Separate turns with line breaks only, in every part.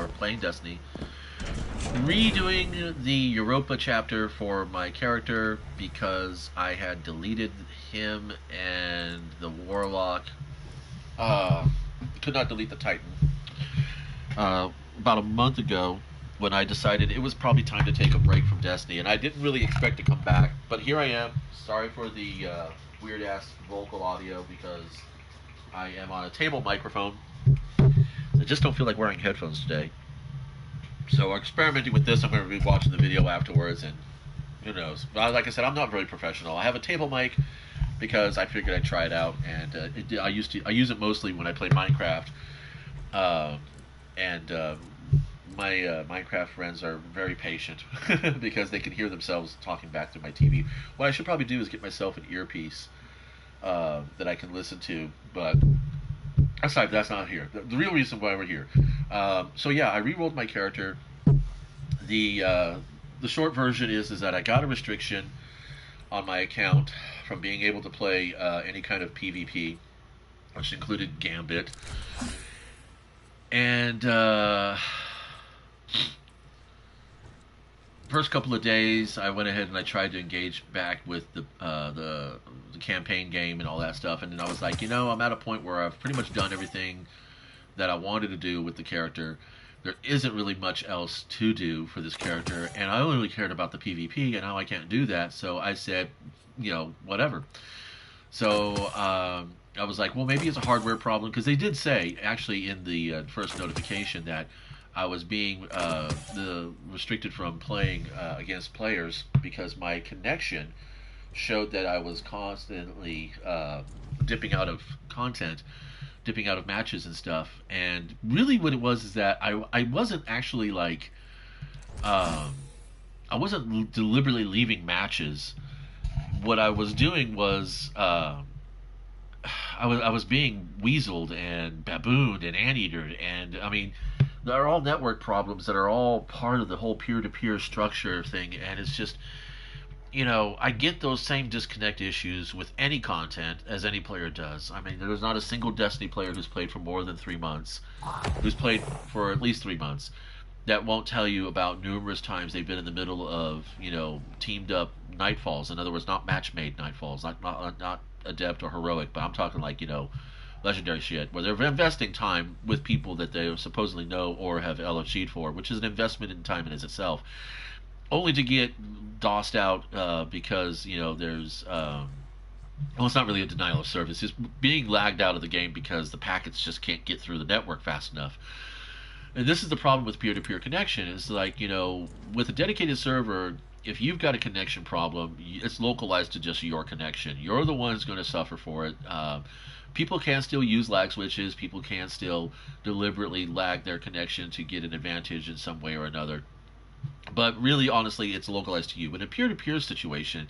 for playing Destiny, redoing the Europa chapter for my character because I had deleted him and the Warlock. Uh, could not delete the Titan. About a month ago, when I decided it was probably time to take a break from Destiny, and I didn't really expect to come back, but here I am. Sorry for the weird ass vocal audio because I am on a table microphone. I just don't feel like wearing headphones today. So experimenting with this. I'm going to be watching the video afterwards, and who knows. Like I said, I'm not very professional. I have a table mic because I figured I'd try it out, and I use it mostly when I play Minecraft. And my Minecraft friends are very patient because they can hear themselves talking back through my TV. What I should probably do is get myself an earpiece that I can listen to, but aside, that's not here. The real reason why we're here. So yeah, I re-rolled my character. The short version is that I got a restriction on my account from being able to play any kind of PvP, which included Gambit. And first couple of days, I went ahead and I tried to engage back with the campaign game and all that stuff. And then I was like, I'm at a point where I've pretty much done everything that I wanted to do with the character. There isn't really much else to do for this character, and I only really cared about the PvP, and now I can't do that. So I said, whatever. So I was like, well, maybe it's a hardware problem, because they did say, actually, in the first notification that I was being restricted from playing against players because my connection showed that I was constantly dipping out of content, dipping out of matches and stuff. And really what it was is that I wasn't actually like, I wasn't deliberately leaving matches. What I was doing was, I was being weaseled and babooned and anteatered, and I mean, they're all network problems that are all part of the whole peer-to-peer structure thing, and it's just, I get those same disconnect issues with any content as any player does. I mean, there's not a single Destiny player who's played for more than 3 months, who's played for at least 3 months, that won't tell you about numerous times they've been in the middle of, teamed up nightfalls. In other words, not match-made nightfalls, not adept or heroic, but I'm talking like, legendary shit, where they're investing time with people that they supposedly know or have LFG'd for, which is an investment in time in itself, only to get DOSed out because, there's, well, it's not really a denial of service. It's being lagged out of the game because the packets just can't get through the network fast enough. And this is the problem with peer-to-peer connection. Is like, with a dedicated server, if you've got a connection problem, it's localized to just your connection. You're the one who's going to suffer for it. People can still use lag switches. People can still deliberately lag their connection to get an advantage in some way or another. But really, honestly, it's localized to you. In a peer-to-peer situation,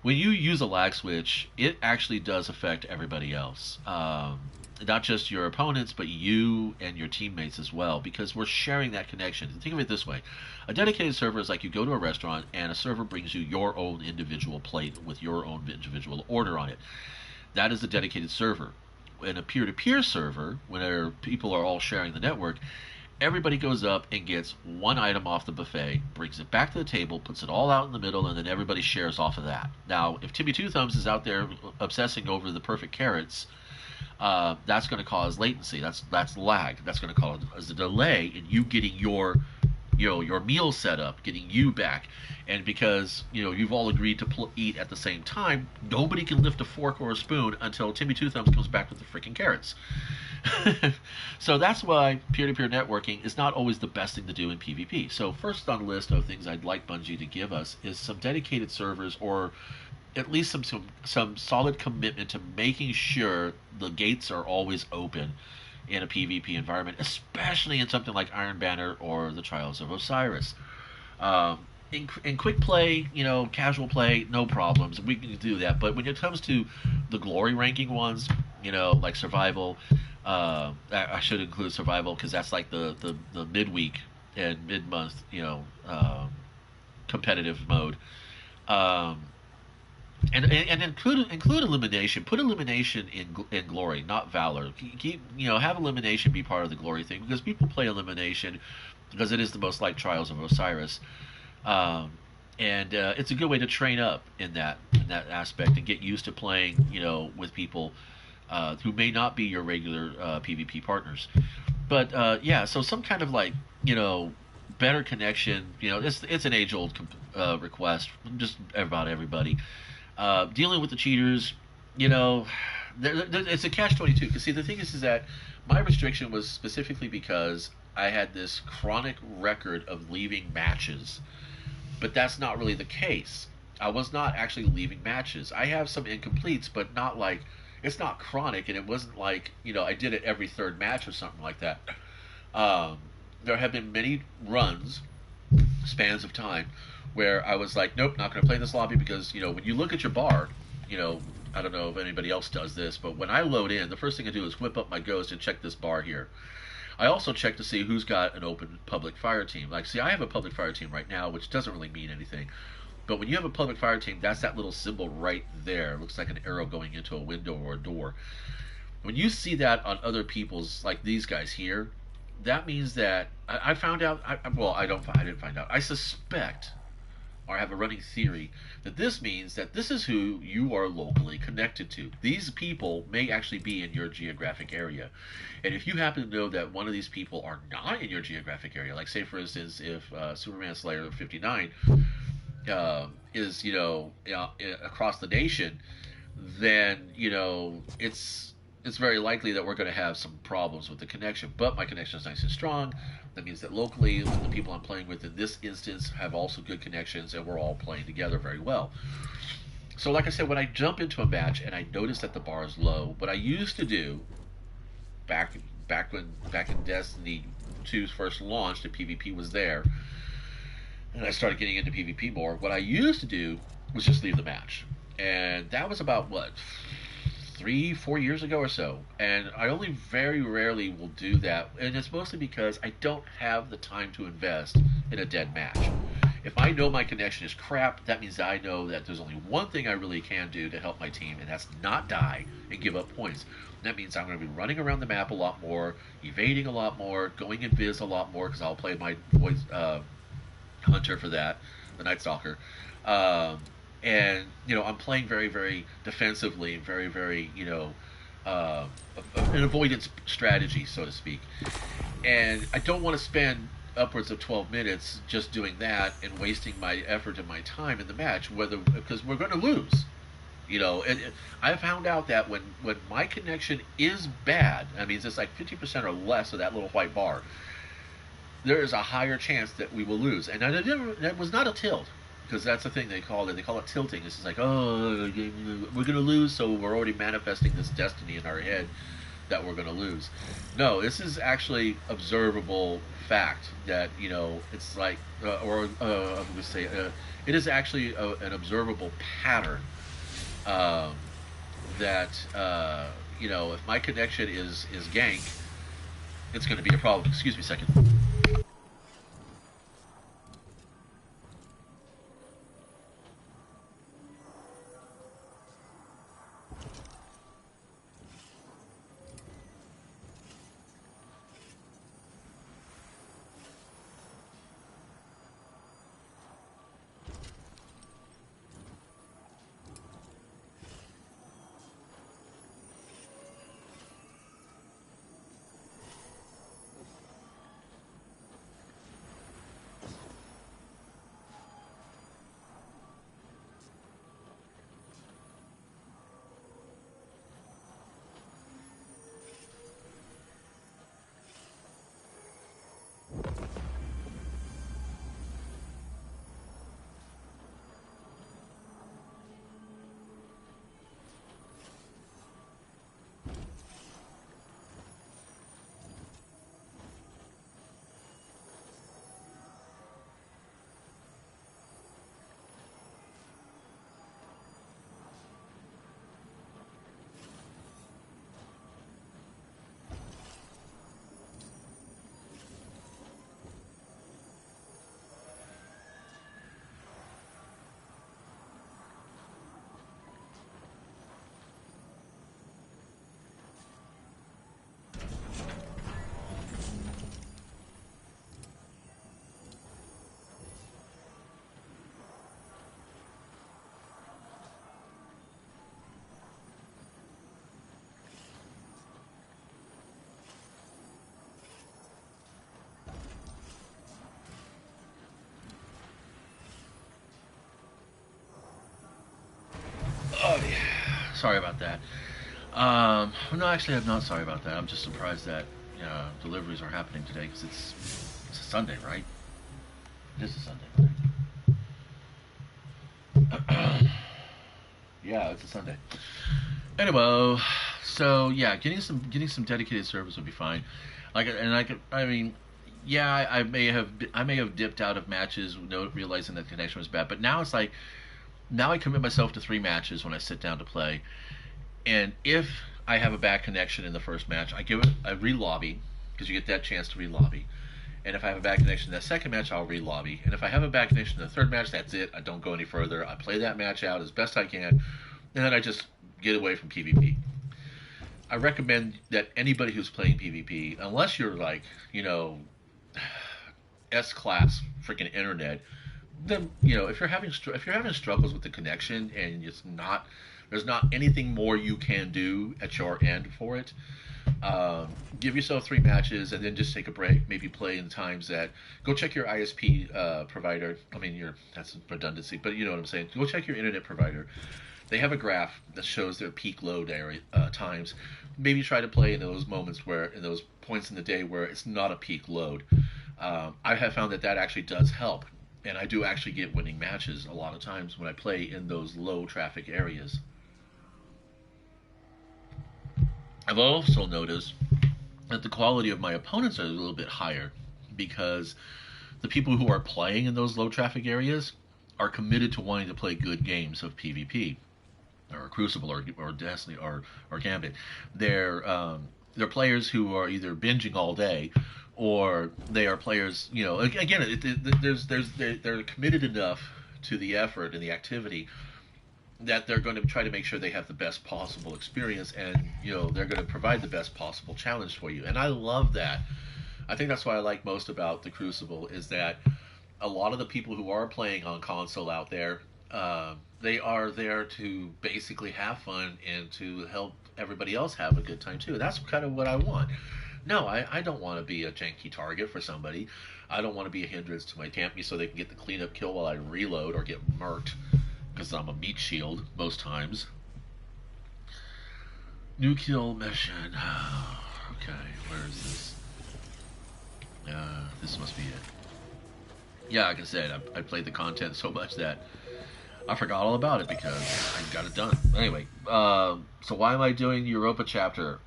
when you use a lag switch, it actually does affect everybody else. Not just your opponents, but you and your teammates as well, because we're sharing that connection. Think of it this way. A dedicated server is like you go to a restaurant and a server brings you your own individual plate with your own individual order on it. That is a dedicated server. In a peer-to-peer server, where people are all sharing the network, everybody goes up and gets one item off the buffet, brings it back to the table, puts it all out in the middle, and then everybody shares off of that. Now, if Timmy Two Thumbs is out there obsessing over the perfect carrots, that's going to cause latency. That's lag. That's going to cause a delay in you getting your meal set up, getting you back. And because you've all agreed to eat at the same time, nobody can lift a fork or a spoon until Timmy Two Thumbs comes back with the freaking carrots. So that's why peer-to-peer networking is not always the best thing to do in PvP. So first on the list of things I'd like Bungie to give us is some dedicated servers, or at least some solid commitment to making sure the gates are always open in a PvP environment, especially in something like Iron Banner or the Trials of Osiris. In quick play, casual play, no problems. We can do that. But when it comes to the glory ranking ones, like survival, I should include survival because that's like the midweek and mid-month, competitive mode. And include elimination. Put elimination in glory, not valor. Keep have elimination be part of the glory thing because people play elimination because it is the most like Trials of Osiris, um, and it's a good way to train up in that aspect and get used to playing with people who may not be your regular PvP partners. But yeah, so some kind of like better connection. It's an age old request from just about everybody. Dealing with the cheaters, you know, it's a catch 22. Because see, the thing is that my restriction was specifically because I had this chronic record of leaving matches, but that's not really the case. I was not actually leaving matches. I have some incompletes, but not like it's not chronic, and it wasn't like I did it every third match or something like that. Um, there have been many runs, spans of time, where I was like, nope, not going to play this lobby because when you look at your bar, you know, I don't know if anybody else does this, but when I load in, the first thing I do is whip up my ghost and check this bar here. I also check to see who's got an open public fire team. Like, see, I have a public fire team right now, which doesn't really mean anything. But when you have a public fire team, that's that little symbol right there. It looks like an arrow going into a window or a door. When you see that on other people's, like these guys here, that means that I found out. Well, I didn't find out. I suspect, or have a running theory, that this means that this is who you are locally connected to. These people may actually be in your geographic area. And if you happen to know that one of these people are not in your geographic area, like say for instance, if Superman Slayer 59 is across the nation, then it's very likely that we're going to have some problems with the connection. But my connection is nice and strong. That means that locally, the people I'm playing with in this instance have also good connections, and we're all playing together very well. So, like I said, when I jump into a match and I notice that the bar is low, what I used to do back back in Destiny 2's first launched and PvP was there, and I started getting into PvP more. What I used to do was just leave the match, and that was about what 3, 4 years ago or so. And I only very rarely will do that, and it's mostly because I don't have the time to invest in a dead match. If I know my connection is crap, that means I know that there's only one thing I really can do to help my team, and that's not die and give up points. That means I'm going to be running around the map a lot more, evading a lot more, going invis a lot more because I'll play my voice hunter for that, the Night Stalker. And I'm playing very, very defensively, very, very uh, an avoidance strategy, so to speak. And I don't want to spend upwards of 12 minutes just doing that and wasting my effort and my time in the match, whether because we're going to lose. And I found out that when my connection is bad, I mean it's like 50% or less of that little white bar, there is a higher chance that we will lose. And that was not a tilt, because that's the thing they call it. They call it tilting. It's just like, oh, we're going to lose, so we're already manifesting this destiny in our head that we're going to lose. No, this is actually observable fact that it's like, I'm going to say, it is actually an observable pattern um, that if my connection is gank, it's going to be a problem. Excuse me a second. sorry about that. No, actually, I'm not sorry about that. I'm just surprised that deliveries are happening today because it's a Sunday, right? It is a Sunday, right? Yeah, it's a Sunday. Anyway, so yeah, getting some dedicated service would be fine. Like, and I mean, yeah, I may have dipped out of matches, realizing that the connection was bad. But now it's like now I commit myself to 3 matches when I sit down to play, and if I have a bad connection in the first match, I give it a re-lobby because you get that chance to re-lobby. And if I have a bad connection in that second match, I'll re-lobby. And if I have a bad connection in the third match, that's it. I don't go any further. I play that match out as best I can, and then I just get away from PvP. I recommend that anybody who's playing PvP, unless you're like, S-class freaking internet, then if you're having struggles with the connection and there's not anything more you can do at your end for it. Give yourself 3 matches and then just take a break. Maybe play in times that go check your ISP provider. I mean, that's redundancy, but you know what I'm saying. Go check your internet provider. They have a graph that shows their peak load area times. Maybe try to play in those in those points in the day where it's not a peak load. I have found that actually does help, and I do actually get winning matches a lot of times when I play in those low traffic areas. I've also noticed that the quality of my opponents are a little bit higher because the people who are playing in those low traffic areas are committed to wanting to play good games of PvP or Crucible or Destiny or Gambit. They're players who are either binging all day or they are players. Again, they're committed enough to the effort and the activity that they're going to try to make sure they have the best possible experience, and they're going to provide the best possible challenge for you. And I love that. I think that's what I like most about the Crucible is that a lot of the people who are playing on console out there, they are there to basically have fun and to help everybody else have a good time too. That's kind of what I want. No, I don't want to be a janky target for somebody. I don't want to be a hindrance to my Tampy so they can get the cleanup kill while I reload or get murked because I'm a meat shield most times. New kill mission. Okay, where is this? This must be it. Yeah, like I said, I played the content so much that I forgot all about it because I got it done. Anyway, so why am I doing the Europa chapter?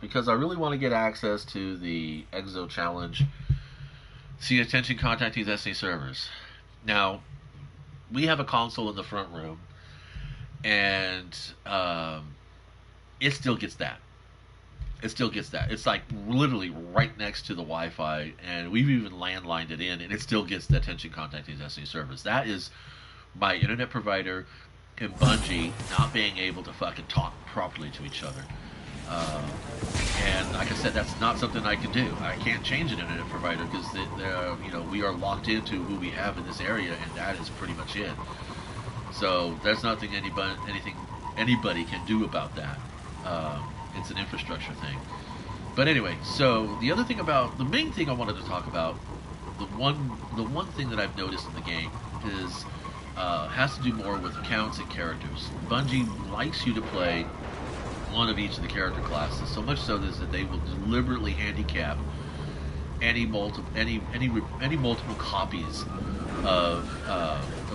Because I really want to get access to the Exo Challenge. See attention contactees Destiny servers. Now, we have a console in the front room, and it still gets that. It still gets that. It's like literally right next to the Wi-Fi, and we've even landlined it in, and it still gets the attention contacting Destiny service. That is my internet provider and Bungie not being able to fucking talk properly to each other. And like I said, that's not something I can do. I can't change an internet provider because we are locked into who we have in this area, and that is pretty much it. So there's nothing anybody can do about that. It's an infrastructure thing. But anyway, so the main thing I wanted to talk about, the one thing that I've noticed in the game is has to do more with accounts and characters. Bungie likes you to play one of each of the character classes, so much so that they will deliberately handicap any multiple copies of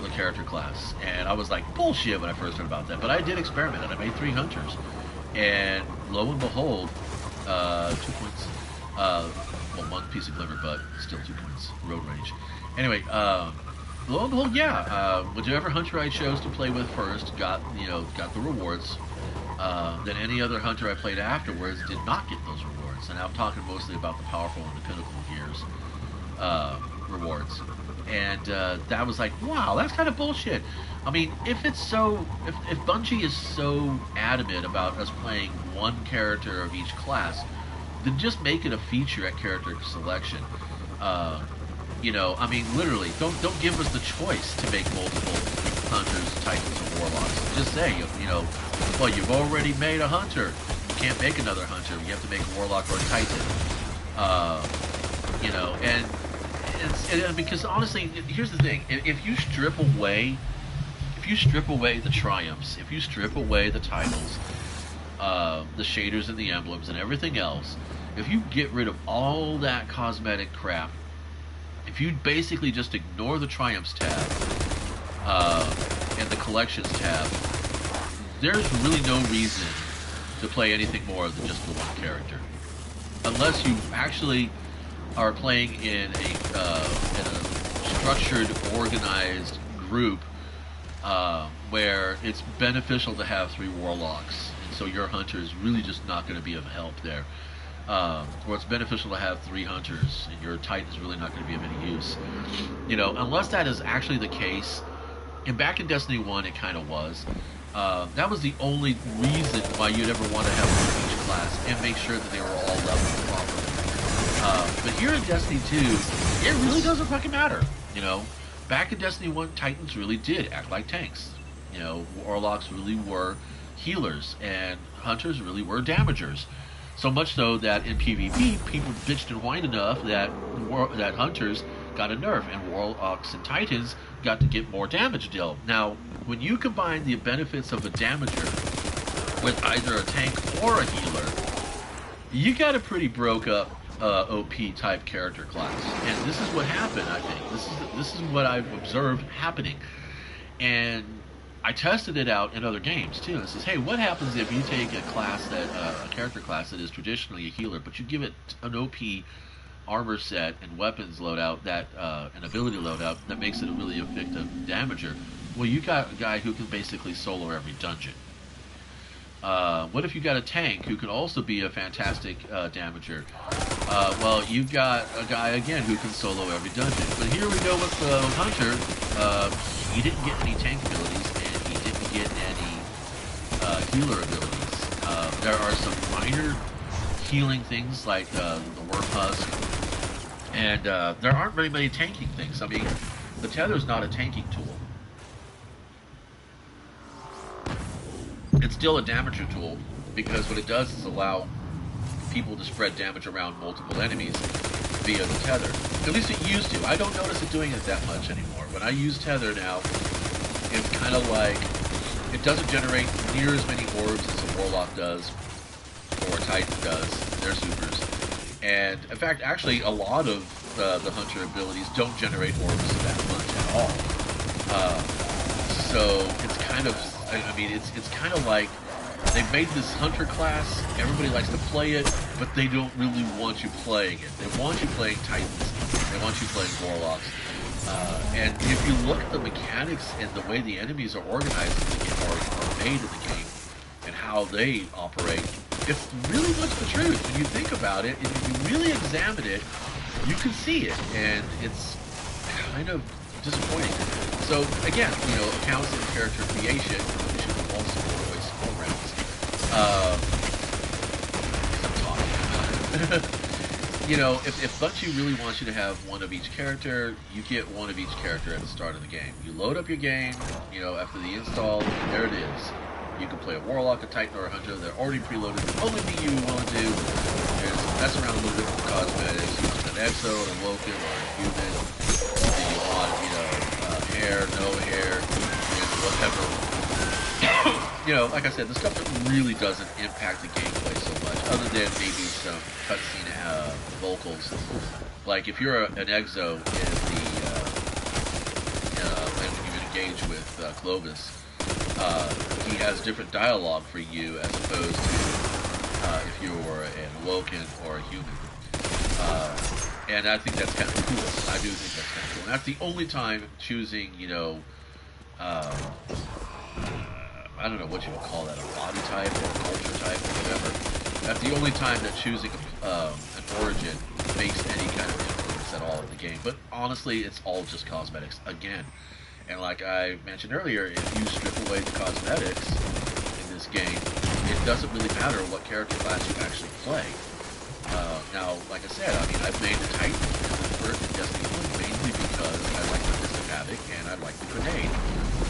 the character class. And I was like, bullshit when I first heard about that. But I did experiment, and I made 3 hunters. And lo and behold, 2 points. 1 piece of glimmer, but still 2 points. Road range. Anyway, lo and behold, yeah. Whichever hunter I chose to play with first got the rewards. Then any other hunter I played afterwards did not get those rewards. And I'm talking mostly about the powerful and the pinnacle gears rewards. And that was like, wow, that's kind of bullshit. I mean, if Bungie is so adamant about us playing one character of each class, then just make it a feature at character selection. I mean, literally, don't give us the choice to make multiple hunters, titans, and warlocks. Just say, well, you've already made a hunter. You can't make another hunter. You have to make a warlock or a titan. And because honestly, here's the thing: if you strip you strip away the triumphs, if you strip away the titles, the shaders and the emblems and everything else, if you get rid of all that cosmetic crap, if you basically just ignore the triumphs tab and the collections tab, there's really no reason to play anything more than just the one character, unless you actually are playing in a structured, organized group where it's beneficial to have 3 warlocks, and so your hunter is really just not going to be of help there. Or it's beneficial to have 3 hunters, and your titan is really not going to be of any use. You know, unless that is actually the case, and back in Destiny 1 it kind of was. That was the only reason why you'd ever want to have one of each class and make sure that they were all leveled properly. But here in Destiny 2, it really doesn't fucking matter. You know, back in Destiny 1, Titans really did act like tanks. You know, Warlocks really were healers, and Hunters really were damagers. So much so that in PvP, people bitched and whined enough that Hunters got a nerf, and Warlocks and Titans got to get more damage dealt. Now, when you combine the benefits of a damager with either a tank or a healer, you got a pretty broke up OP type character class. And this is what happened, I think. This is what I've observed happening. And I tested it out in other games too. It says, hey, what happens if you take a class that a character class that is traditionally a healer, but you give it an OP armor set and weapons loadout, that an ability loadout that makes it a really effective damager? Well, you got a guy who can basically solo every dungeon. What if you got a tank who can also be a fantastic damager? Well, you've got a guy again who can solo every dungeon. But here we go with the hunter. He didn't get any tank abilities, and he didn't get any healer abilities. There are some minor healing things like the worm husk, and there aren't very many tanking things. I mean, the tether's not a tanking tool. It's still a damager tool, because what it does is allow people to spread damage around multiple enemies via the tether. At least it used to. I don't notice it doing it that much anymore. When I use tether now, it's kind of like it doesn't generate near as many orbs as a warlock does or a titan does. They're supers. And in fact, actually, a lot of the hunter abilities don't generate orbs that much at all. So it's kind of, I mean, it's kind of like they made this hunter class. Everybody likes to play it, but they don't really want you playing it. They want you playing titans. They want you playing warlocks. And if you look at the mechanics and the way the enemies are organized in the game, or made in the game, and how they operate, it's really much the truth. When you think about it, and if you really examine it, you can see it, and it's kind of disappointing. So again, you know, accounts in character creation, we should also always scroll rounds. I'm talking about it. You know, if Bungie really wants you to have one of each character, you get one of each character at the start of the game. You load up your game, you know, after the install, and there it is. You can play a Warlock, a Titan, or a Hunter. They're already preloaded. The only thing you want to do is mess around a little bit with the cosmetics. You want an Exo, an Awoken, or a Human. Do you want, you know, hair, no hair, whatever. You know, like I said, the stuff that really doesn't impact the gameplay so much, other than maybe some cutscene vocals. Like if you're an Exo in the when you engage with Clovis, he has different dialogue for you as opposed to if you were an Awoken or a Human. And I think that's kind of cool. I do think that's kind of cool. And that's the only time choosing, you know, I don't know what you would call that, a body type or a culture type or whatever. That's the only time that choosing an origin makes any kind of influence at all in the game. But honestly, it's all just cosmetics again. And like I mentioned earlier, if you strip away the cosmetics in this game, it doesn't really matter what character class you actually play. Now, like I said, I mean, I've made the Titan in Destiny 1 mainly because I like the Fist of Havoc and I like the grenade.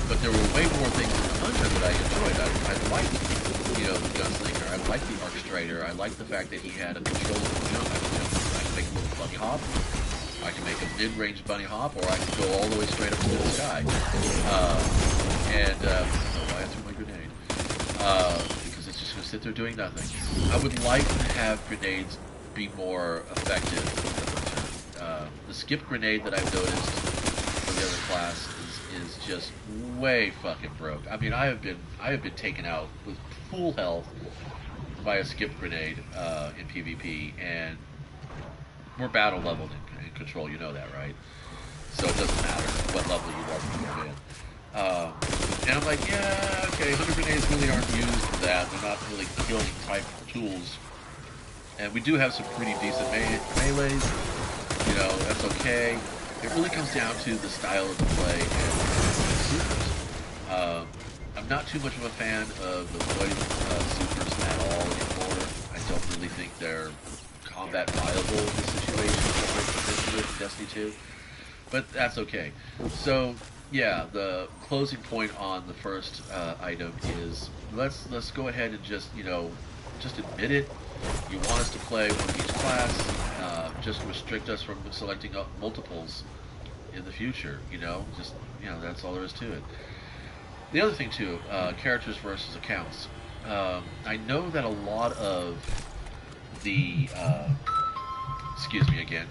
But there were way more things in the Hunter that I enjoyed. I liked, you know, the Gunslinger. I liked the Arc Strider. I liked the fact that he had a controllable jump. I can make a little bunny hop. I can make a mid-range bunny hop, or I can go all the way straight up into the sky. And I don't know why I threw my grenade. Because it's just going to sit there doing nothing. I would like to have grenades be more effective with the return. The skip grenade that I've noticed for the other class is just way fucking broke. I mean, I have been taken out with full health by a skip grenade in PvP, and we're battle leveled in control. You know that, right? So it doesn't matter what level you level in. And I'm like, yeah, okay, 100 grenades really aren't used for that. They're not really killing type tools. And we do have some pretty decent melees. You know, that's okay. It really comes down to the style of the play and the supers. I'm not too much of a fan of the void supers at all anymore. I don't really think they're combat viable in the situation that they're presented with in Destiny 2. But that's okay. So, yeah, the closing point on the first item is let's go ahead and just admit it. You want us to play one of each class. Just restrict us from selecting multiples in the future. That's all there is to it. The other thing too, characters versus accounts. I know that a lot of the excuse me again.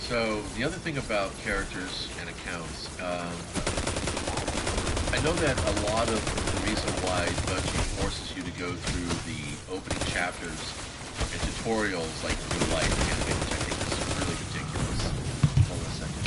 So, the other thing about characters and accounts, I know that a lot of the reason why Bungie forces you to go through the opening chapters and tutorials like Blue Light Campaign, which I think is really ridiculous. Hold on a second.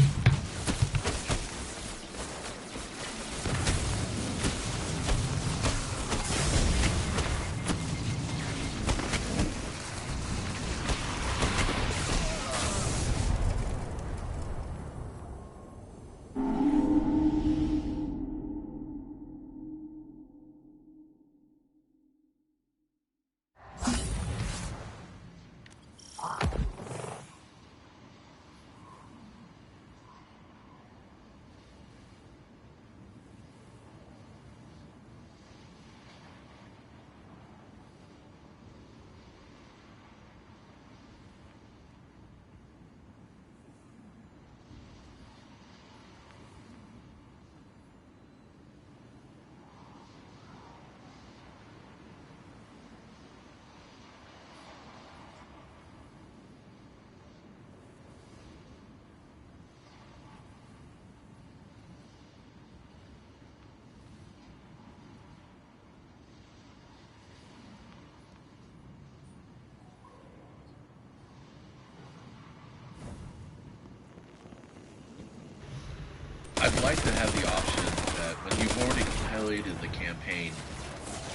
I'd like to have the option that when you've already completed the campaign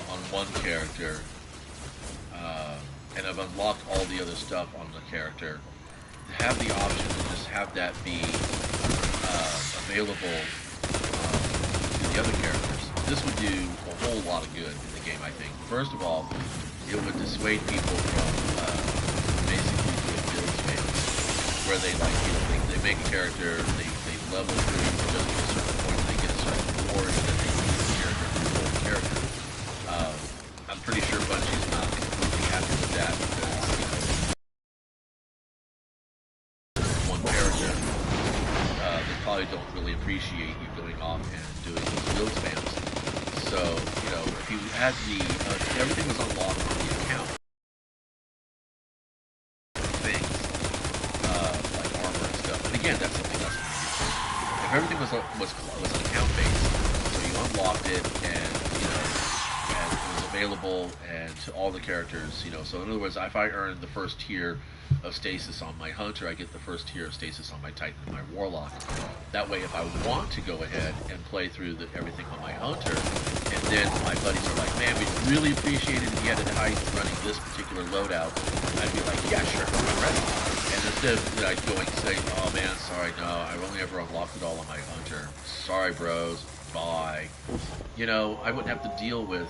on one character, and have unlocked all the other stuff on the character, to have the option to just have that be available to the other characters. This would do a whole lot of good in the game, I think. First of all, it would dissuade people from basically doing build spams, where they like, you know, they make a character, they level through just to a certain point, they get a certain reward, and then they use the character to roll the character. I'm pretty sure Bungie's not completely happy with that because, you know, one character, they probably don't really appreciate you going off and doing those build spams. So, you know, if you had the, everything was unlocked on the account, things, like armor and stuff. And again, that's something else. If everything was account based, so you unlocked it and, you know, and it was available and to all the characters, you know. So in other words, if I earn the first tier of stasis on my hunter, I get the first tier of stasis on my titan and my warlock. That way, if I want to go ahead and play through everything on my hunter, and then my buddies are like, man, we really appreciated you had a titan running this particular loadout, I'd be like, yeah, sure, I'm ready. And instead of like going and saying, oh man, sorry, no, I've only ever unlocked it all on my hunter. Sorry, bros, bye. You know, I wouldn't have to deal with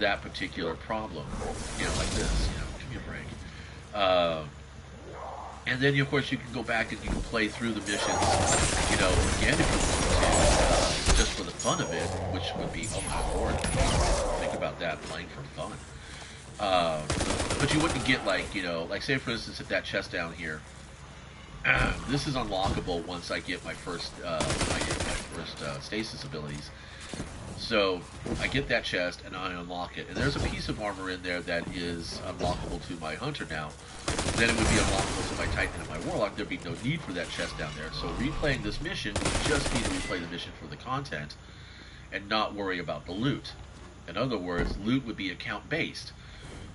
that particular problem, you know, like this, you know, give me a break. And then, of course, you can go back and you can play through the missions, you know, again if you want to, just for the fun of it, which would be, oh my lord, think about that, playing for fun. But you wouldn't get like, you know, like say for instance, at that chest down here, this is unlockable once I get my first, stasis abilities. So I get that chest and I unlock it, and there's a piece of armor in there that is unlockable to my hunter now. Then it would be unlockable to my titan and my warlock. There'd be no need for that chest down there. So replaying this mission would just be to replay the mission for the content and not worry about the loot. In other words, loot would be account based.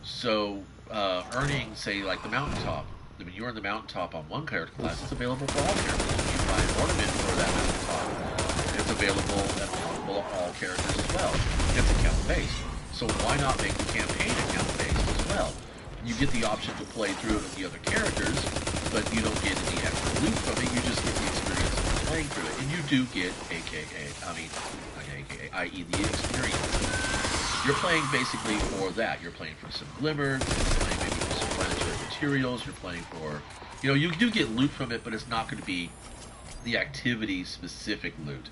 So earning, say, like the mountaintop. When you're in the mountaintop on one character class, it's available for all characters. If you buy an ornament for that mountaintop, it's available and unlockable of all characters as well. It's account based. So why not make the campaign account based as well? You get the option to play through it with the other characters, but you don't get any extra loot from it. You just get the experience of playing through it, and you do get i.e. the experience. You're playing basically for that. You're playing for some glimmer, you're playing maybe for some planetary materials, you're playing for, you know, you do get loot from it, but it's not going to be the activity-specific loot.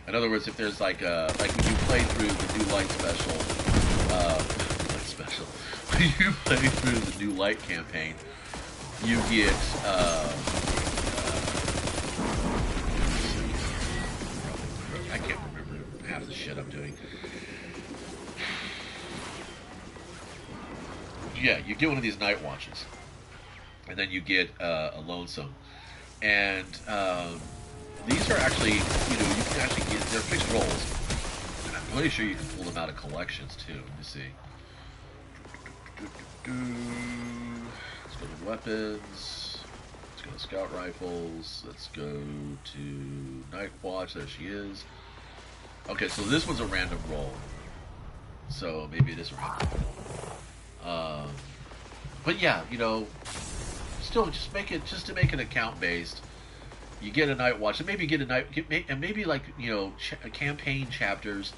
In other words, if there's like when you play through the new light special, when you play through the new light campaign, you get, I can't remember half the shit I'm doing. Yeah, you get one of these night watches, and then you get a lonesome, and these are actually, you know, you can actually get, they're fixed rolls, and I'm pretty sure you can pull them out of collections too. Let me see. Let's go to weapons. Let's go to scout rifles. Let's go to night watch. There she is. Okay, so this was a random roll, so maybe it is a random roll. But yeah, you know, still just make it, just to make it account based. You get a night watch, and maybe get a night, and maybe like, you know, campaign chapters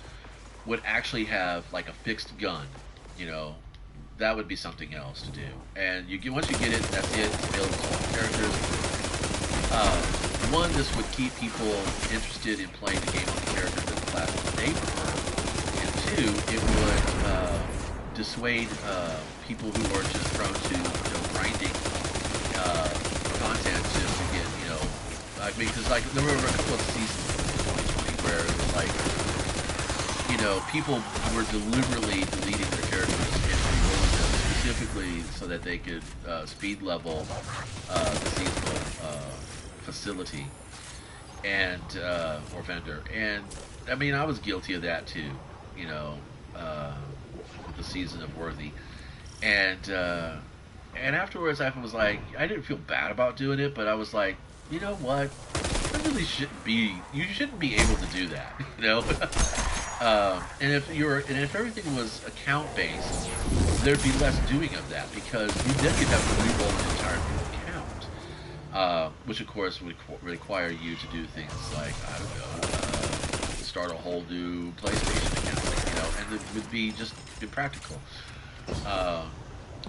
would actually have like a fixed gun. You know, that would be something else to do. And you get, once you get it, that's it. It's available to all characters. One, this would keep people interested in playing the game on the characters and the classes they prefer. And two, it would dissuade people who are just prone to, you know, grinding content just to get, you know, I mean, because like there were a couple of seasons in 2020 where it was like, you know, people were deliberately deleting their characters and re-rolling them specifically so that they could speed level the seasonal facility and or vendor. And I mean, I was guilty of that too, you know, with the season of Worthy. And afterwards, I was like, I didn't feel bad about doing it, but I was like, you know what? That really shouldn't be. You shouldn't be able to do that, you know. And if everything was account based, there'd be less doing of that because you then could have to re-roll an entire new account, which of course would require you to do things like, I don't know, start a whole new PlayStation account, and it would be just impractical. Uh,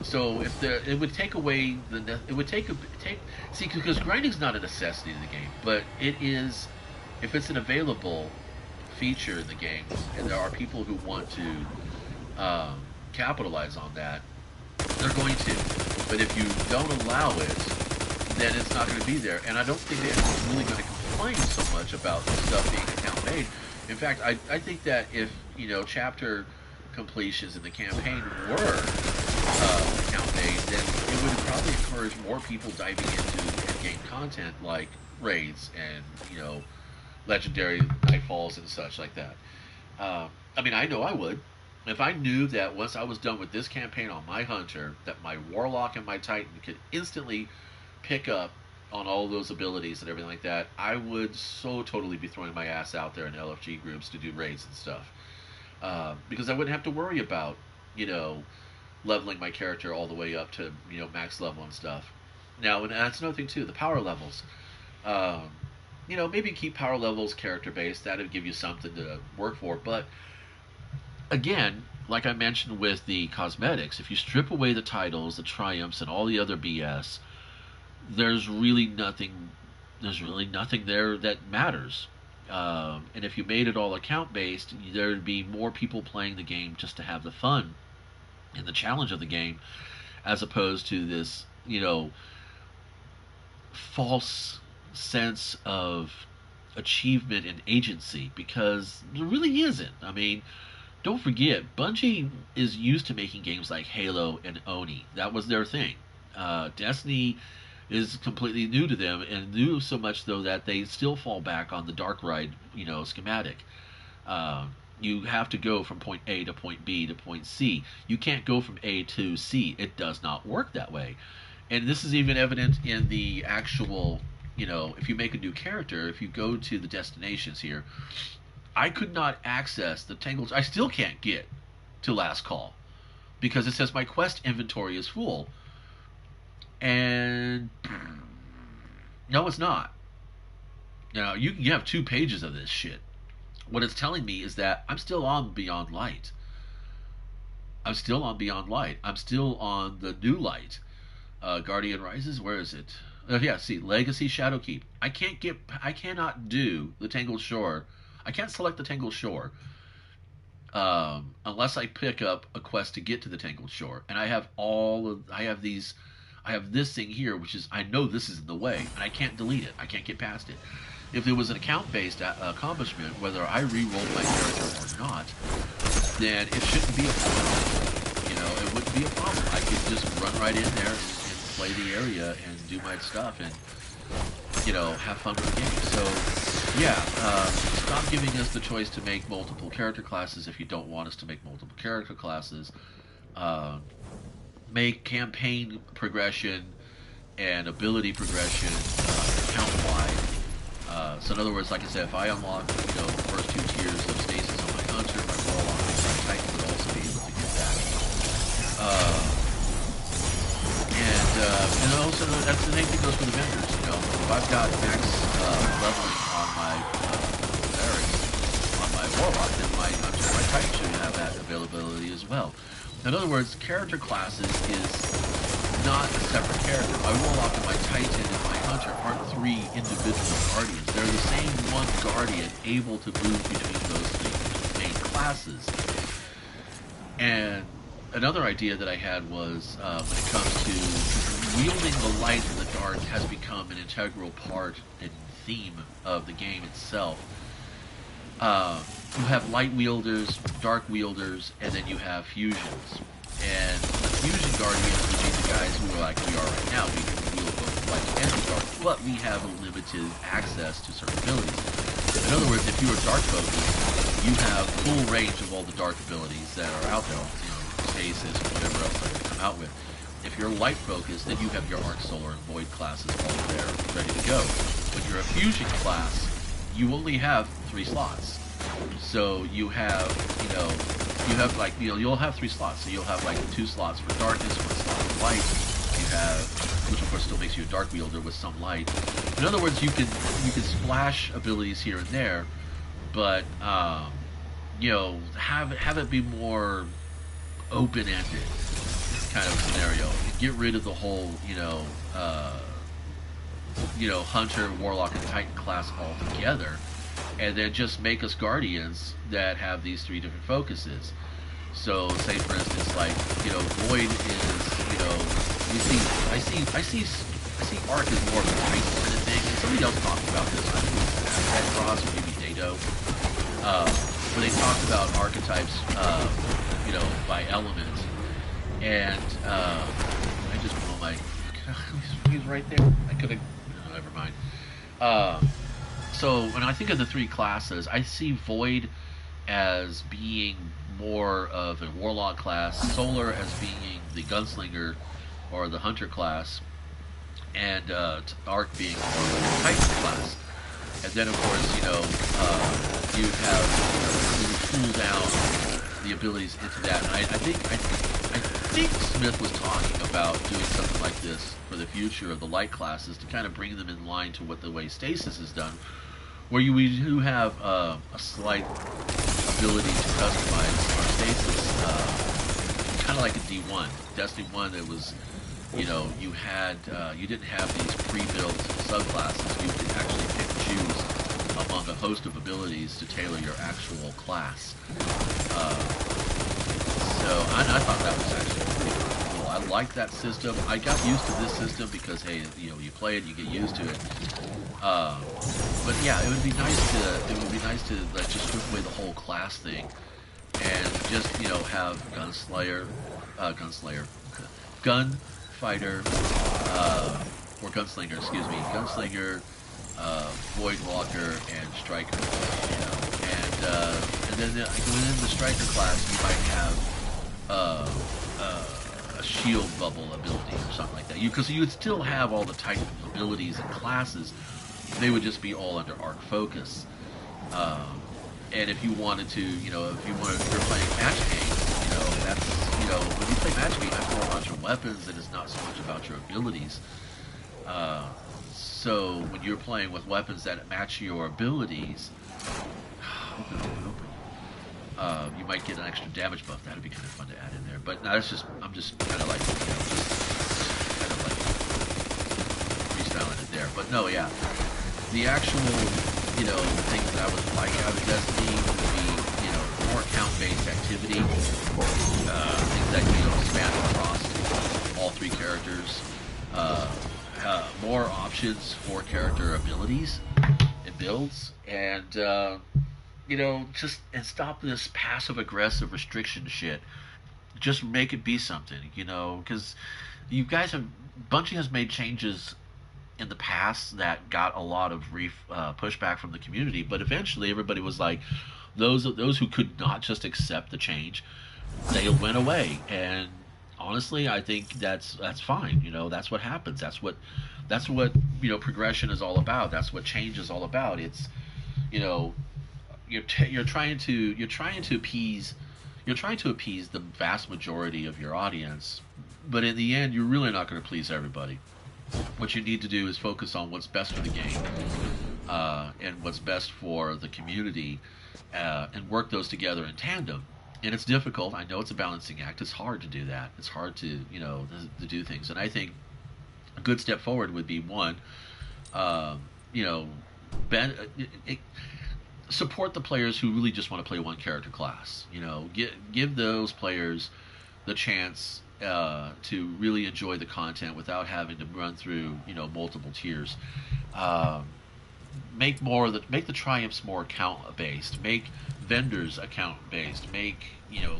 so if it would take away it would take see, because grinding's not a necessity in the game, but it is if it's an available feature in the game, and there are people who want to capitalize on that, they're going to. But if you don't allow it, then it's not going to be there. And I don't think that anyone's really going to complain so much about stuff being account made. In fact, I think that if chapter completions in the campaign were account made, then it would probably encourage more people diving into in-game content like raids and legendary nightfalls and such like that. I mean, I know I would. If I knew that once I was done with this campaign on my hunter, that my warlock and my titan could instantly pick up on all those abilities and everything like that, I would so totally be throwing my ass out there in LFG groups to do raids and stuff. Because I wouldn't have to worry about, leveling my character all the way up to, max level and stuff. Now, and that's another thing too, the power levels. Maybe keep power levels character based. That would give you something to work for. But again, like I mentioned with the cosmetics, if you strip away the titles, the triumphs, and all the other BS, there's really nothing. There's really nothing there that matters. And if you made it all account based, there'd be more people playing the game just to have the fun and the challenge of the game, as opposed to this, false sense of achievement and agency, because there really isn't. I mean, don't forget, Bungie is used to making games like Halo and Oni. That was their thing. Destiny is completely new to them, and new so much though that they still fall back on the dark ride, schematic. You have to go from point A to point B to point C. You can't go from A to C. It does not work that way. And this is even evident in the actual, if you make a new character, if you go to the destinations here, I could not access the Tangles. I still can't get to Last Call because it says my quest inventory is full. And no, it's not. Now, you have 2 pages of this shit. What it's telling me is that I'm still on Beyond Light. I'm still on Beyond Light. I'm still on the new light. Guardian Rises, where is it? Yeah, see, Legacy Shadowkeep. I cannot do the Tangled Shore. I can't select the Tangled Shore unless I pick up a quest to get to the Tangled Shore. And I have this thing here, which is, I know this is in the way, and I can't delete it. I can't get past it. If it was an account-based accomplishment, whether I re-rolled my character or not, then it shouldn't be a problem. It wouldn't be a problem. I could just run right in there and play the area and do my stuff and, have fun with the game. So, yeah, stop giving us the choice to make multiple character classes if you don't want us to make multiple character classes. Make campaign progression and ability progression account-wide. So in other words, like I said, if I unlock, the first 2 tiers of stasis on my hunter, my warlock, and my titan would also be able to get that. And also that's the same thing goes for the vendors. If I've got max leveling on my barracks, on my warlock, then my hunter, my titan should have that availability as well. In other words, character classes is not a separate character. My warlock and my titan and my hunter aren't 3 individual guardians. They're the same one guardian able to move between those 3 main classes. And another idea that I had was when it comes to wielding the light and the dark has become an integral part and theme of the game itself. You have light wielders, dark wielders, and then you have fusions. And the fusion guardians would be the guys who are like we are right now. We can wield both light and the dark, but we have a limited access to certain abilities. In other words, if you are dark focused, you have full range of all the dark abilities that are out there, stasis, whatever else they're going to come out with. If you're light focused, then you have your Arc, Solar, and Void classes all there ready to go. When you're a fusion class, you only have 3 slots. So you have, you'll have 3 slots. So you'll have 2 slots for darkness, 1 slot for light. You have, which of course still makes you a dark wielder with some light. In other words, you can splash abilities here and there, but have it be more open ended kind of scenario. Get rid of the whole hunter, warlock, and titan class altogether, and then just make us guardians that have these three different focuses. So, say for instance, like void is I see arc as more of a titan kind of thing. And somebody else talked about this. I think it was Red Cross or maybe Dato, where they talked about archetypes, by element. And I just blew my. He's right there. I could have. No, never mind. So when I think of the three classes, I see Void as being more of a warlock class, Solar as being the gunslinger or the hunter class, and Arc being more of a titan class. And then of course, you have you cool down the abilities into that. And I think Smith was talking about doing something like this for the future of the light classes to kind of bring them in line to what the way Stasis is done, where we do have a slight ability to customize our Stasis, kind of like a D1. Destiny 1, it was, you had, you didn't have these pre-built subclasses. You could actually pick and choose among a host of abilities to tailor your actual class. So I thought that was actually pretty cool. I like that system. I got used to this system because, hey, you play it, you get used to it. But yeah, it would be nice to like just strip away the whole class thing and just have gunfighter, or gunslinger, excuse me, gunslinger, voidwalker, and striker. And then within the striker class, you might have a shield bubble ability or something like that. Because you would still have all the type of abilities and classes. They would just be all under arc focus. And if you wanted to, if you're playing match games, that's, when you play match games, that's more about your weapons and it's not so much about your abilities. So when you're playing with weapons that match your abilities, you might get an extra damage buff. That'd be kind of fun to add in there. But no, I'm just kind of like, freestyling it there. But no, yeah. The actual, things that I would like out of Destiny would be, more account-based activity, things that, span across all three characters, more options for character abilities and builds, and, and stop this passive-aggressive restriction shit. Just make it be something, because you guys Bungie has made changes in the past that got a lot of pushback from the community, but eventually everybody was like, those who could not just accept the change, they went away. And honestly, I think that's fine. That's what happens. That's what progression is all about. That's what change is all about. It's you're trying to appease the vast majority of your audience, but in the end, you're really not going to please everybody. What you need to do is focus on what's best for the game, and what's best for the community, and work those together in tandem. And it's difficult. I know it's a balancing act. It's hard to do that. It's hard to to do things. And I think a good step forward would be one, support the players who really just want to play one character class. Give those players the chance to really enjoy the content without having to run through multiple tiers. Make the triumphs more account based. Make vendors account based. Make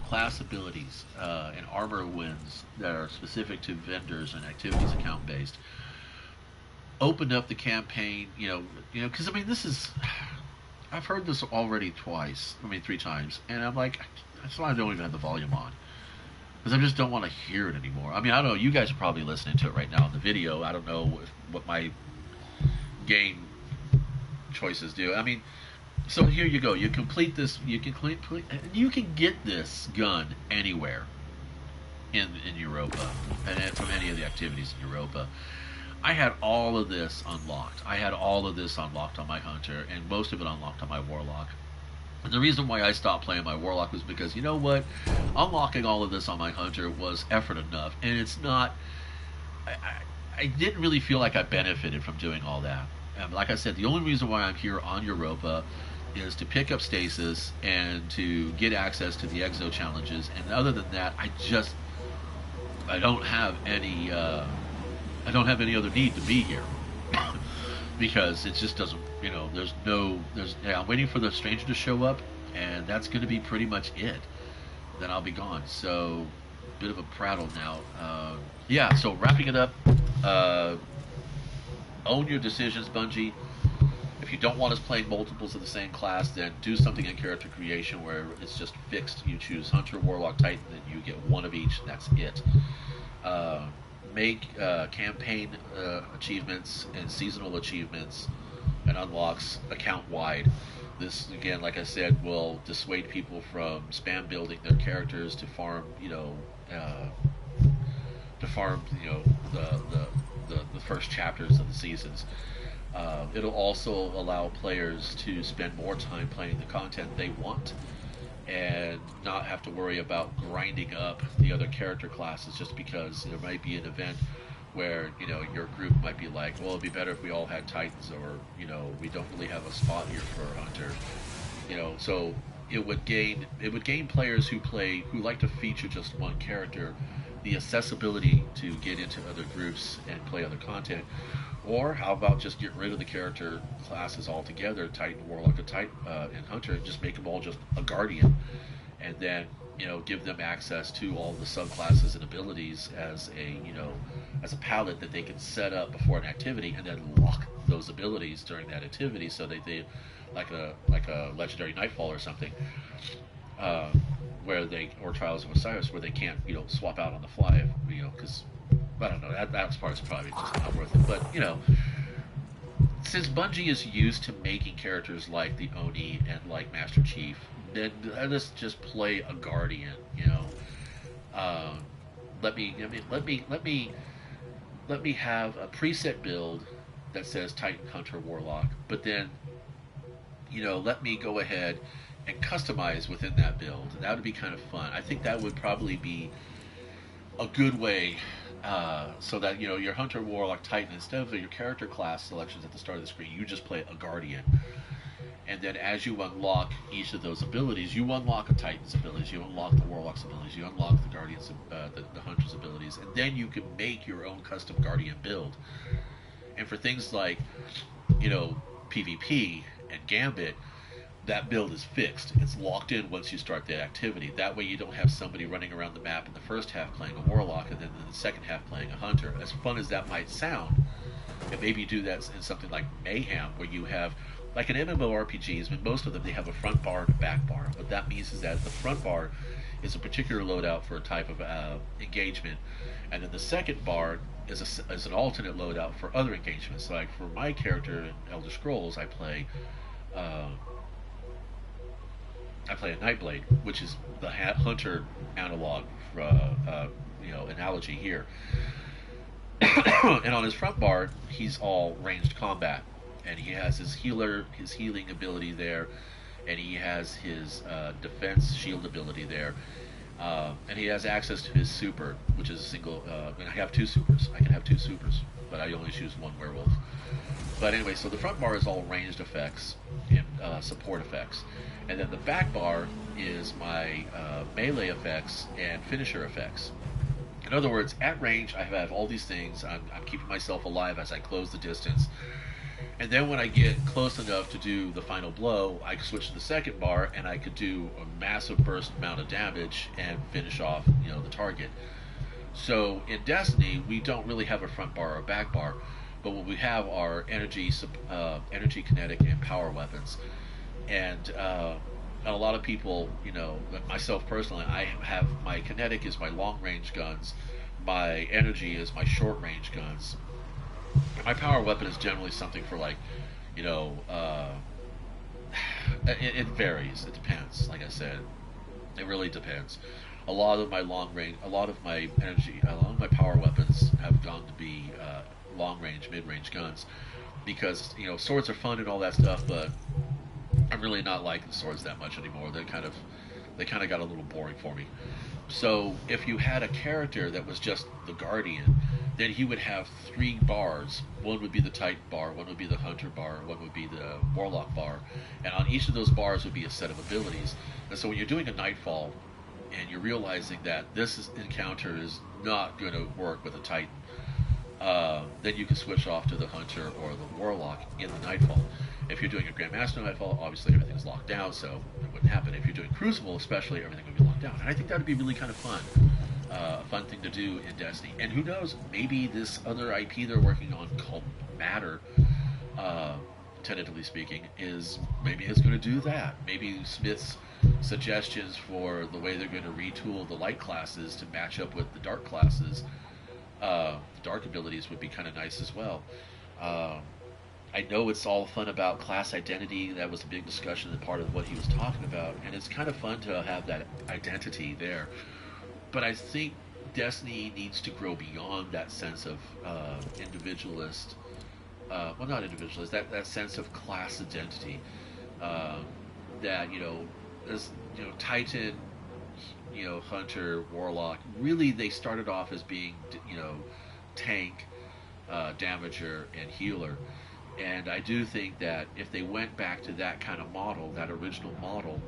class abilities and armor wins that are specific to vendors and activities account based. Open up the campaign. Because this is. I've heard this already three times, and I'm like, that's why I don't even have the volume on. Because I just don't want to hear it anymore. I don't know, you guys are probably listening to it right now in the video. I don't know what my game choices do. So here you go. You complete this. You can get this gun anywhere in Europa, and from any of the activities in Europa. I had all of this unlocked. I had all of this unlocked on my Hunter, and most of it unlocked on my Warlock. And the reason why I stopped playing my warlock was because, you know what, unlocking all of this on my hunter was effort enough, and it's not. I didn't really feel like I benefited from doing all that. And like I said, the only reason why I'm here on Europa is to pick up stasis and to get access to the exo challenges. And other than that, I don't have any I don't have any other need to be here because it just doesn't. Yeah, I'm waiting for the stranger to show up, and that's going to be pretty much it. Then I'll be gone. So, bit of a prattle now. Yeah. So wrapping it up. Uh, Own your decisions, Bungie. If you don't want us playing multiples of the same class, then do something in character creation where it's just fixed. You choose Hunter, Warlock, Titan, and you get one of each, and that's it. Make campaign achievements and seasonal achievements and unlocks account wide. This, again, like I said, will dissuade people from spam building their characters to farm, the first chapters of the seasons. It'll also allow players to spend more time playing the content they want and not have to worry about grinding up the other character classes just because there might be an event where your group might be like, well, it'd be better if we all had Titans, or we don't really have a spot here for a Hunter. So it would gain players who like to feature just one character the accessibility to get into other groups and play other content. Or how about just get rid of the character classes altogether, Titan, Warlock, and Hunter, and just make them all just a Guardian, and then give them access to all the subclasses and abilities as a palette that they can set up before an activity, and then lock those abilities during that activity, so they like a legendary Nightfall or something, or Trials of Osiris, where they can't swap out on the fly, because I don't know, that part's probably just not worth it. But since Bungie is used to making characters like the Oni and like Master Chief, then let's just play a Guardian. Let me have a preset build that says Titan, Hunter, Warlock, but then let me go ahead and customize within that build. And that would be kind of fun. I think that would probably be a good way, so that your Hunter, Warlock, Titan, instead of your character class selections at the start of the screen, you just play a Guardian. And then as you unlock each of those abilities, you unlock a Titan's abilities, you unlock the Warlock's abilities, you unlock the Guardian's, the Hunter's abilities, and then you can make your own custom Guardian build. And for things like, PvP and Gambit, that build is fixed. It's locked in once you start the activity. That way you don't have somebody running around the map in the first half playing a Warlock and then in the second half playing a Hunter. As fun as that might sound, and maybe you do that in something like Mayhem, where you have, like in MMORPGs, but most of them, they have a front bar and a back bar. What that means is that the front bar is a particular loadout for a type of engagement, and then the second bar is an alternate loadout for other engagements. Like for my character in Elder Scrolls, I play a Nightblade, which is the Hunter analog, analogy here. And on his front bar, he's all ranged combat, and he has his healing ability there, and he has his defense shield ability there, and he has access to his super, which is a single. And I have two supers. I can have two supers, but I only choose one werewolf. But anyway, so the front bar is all ranged effects and support effects, and then the back bar is my melee effects and finisher effects. In other words, at range, I have all these things. I'm keeping myself alive as I close the distance. And then when I get close enough to do the final blow, I switch to the second bar, and I could do a massive burst amount of damage and finish off, the target. So in Destiny, we don't really have a front bar or a back bar, but what we have are energy, kinetic, and power weapons. And a lot of people, myself personally, I have my kinetic is my long range guns, my energy is my short range guns. My power weapon is generally something for like, it varies. It depends. Like I said, it really depends. A lot of my energy, a lot of my power weapons have gone to be long range, mid range guns, because swords are fun and all that stuff, but I'm really not liking swords that much anymore. They kind of got a little boring for me. So if you had a character that was just the guardian, then he would have three bars. One would be the Titan bar, one would be the Hunter bar, one would be the Warlock bar, and on each of those bars would be a set of abilities. And so when you're doing a Nightfall, and you're realizing that encounter is not going to work with a Titan, then you can switch off to the Hunter or the Warlock in the Nightfall. If you're doing a Grandmaster Nightfall, obviously everything's locked down, so it wouldn't happen. If you're doing Crucible, especially, everything would be locked down. And I think that would be really kind of fun. A fun thing to do in Destiny. And who knows, maybe this other IP they're working on called Matter, tentatively speaking, is maybe it's going to do that. Maybe Smith's suggestions for the way they're going to retool the light classes to match up with the dark classes, dark abilities would be kind of nice as well. I know it's all fun about class identity. That was a big discussion and part of what he was talking about, and it's kind of fun to have that identity there. But I think Destiny needs to grow beyond that sense of individualist. Well, not individualist. That sense of class identity. That as Titan, Hunter, Warlock. Really, they started off as being tank, damager, and healer. And I do think that if they went back to that kind of model, that original model,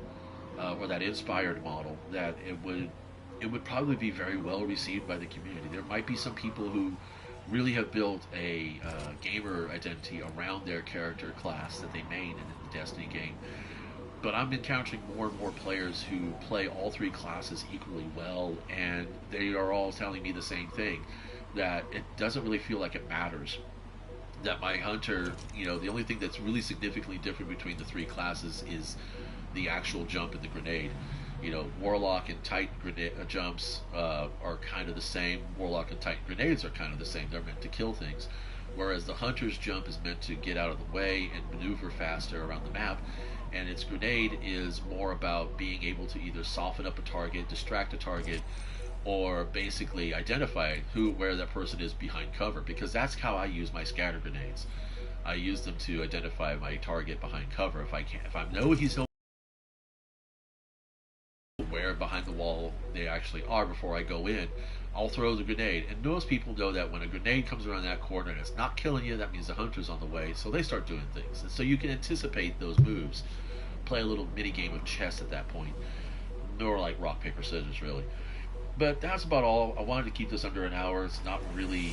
or that inspired model, that it would probably be very well received by the community. There might be some people who really have built a gamer identity around their character class that they main in the Destiny game. But I'm encountering more and more players who play all three classes equally well, and they are all telling me the same thing, that it doesn't really feel like it matters. That my Hunter, the only thing that's really significantly different between the three classes is the actual jump and the grenade. Warlock and Titan jumps are kind of the same. Warlock and Titan grenades are kind of the same. They're meant to kill things. Whereas the Hunter's jump is meant to get out of the way and maneuver faster around the map. And its grenade is more about being able to either soften up a target, distract a target, or basically identify where that person is behind cover. Because that's how I use my scatter grenades. I use them to identify my target behind cover. If I know he's where behind the wall they actually are before I go in, I'll throw the grenade. And most people know that when a grenade comes around that corner and it's not killing you, that means the Hunter's on the way, so they start doing things. And so you can anticipate those moves. Play a little mini game of chess at that point. More like rock, paper, scissors, really. But that's about all. I wanted to keep this under an hour. It's not really,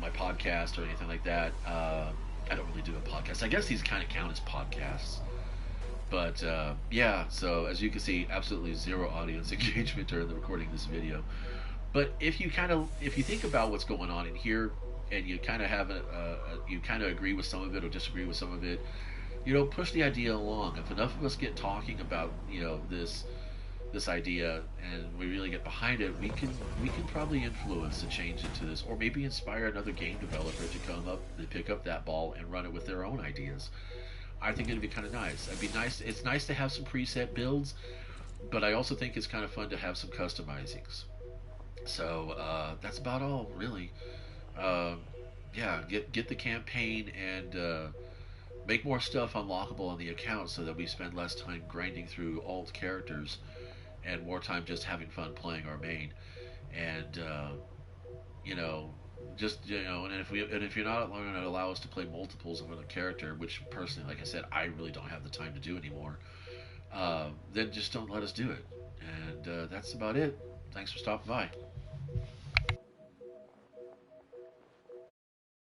my podcast or anything like that. I don't really do a podcast. I guess these kind of count as podcasts. But yeah, so as you can see, absolutely zero audience engagement during the recording of this video. But if you think about what's going on in here, and you kind of have you kind of agree with some of it or disagree with some of it, push the idea along. If enough of us get talking about this idea and we really get behind it, we can probably influence and change into this, or maybe inspire another game developer to come up and pick up that ball and run it with their own ideas. I think it'd be kind of nice. It'd be nice. It's nice to have some preset builds, but I also think it's kind of fun to have some customizings. So that's about all, really. Yeah, get the campaign and make more stuff unlockable on the account so that we spend less time grinding through alt characters and more time just having fun playing our main. And you know, and if you're not going to allow us to play multiples of another character, which personally, like I said, I really don't have the time to do anymore, then just don't let us do it. And that's about it. Thanks for stopping by.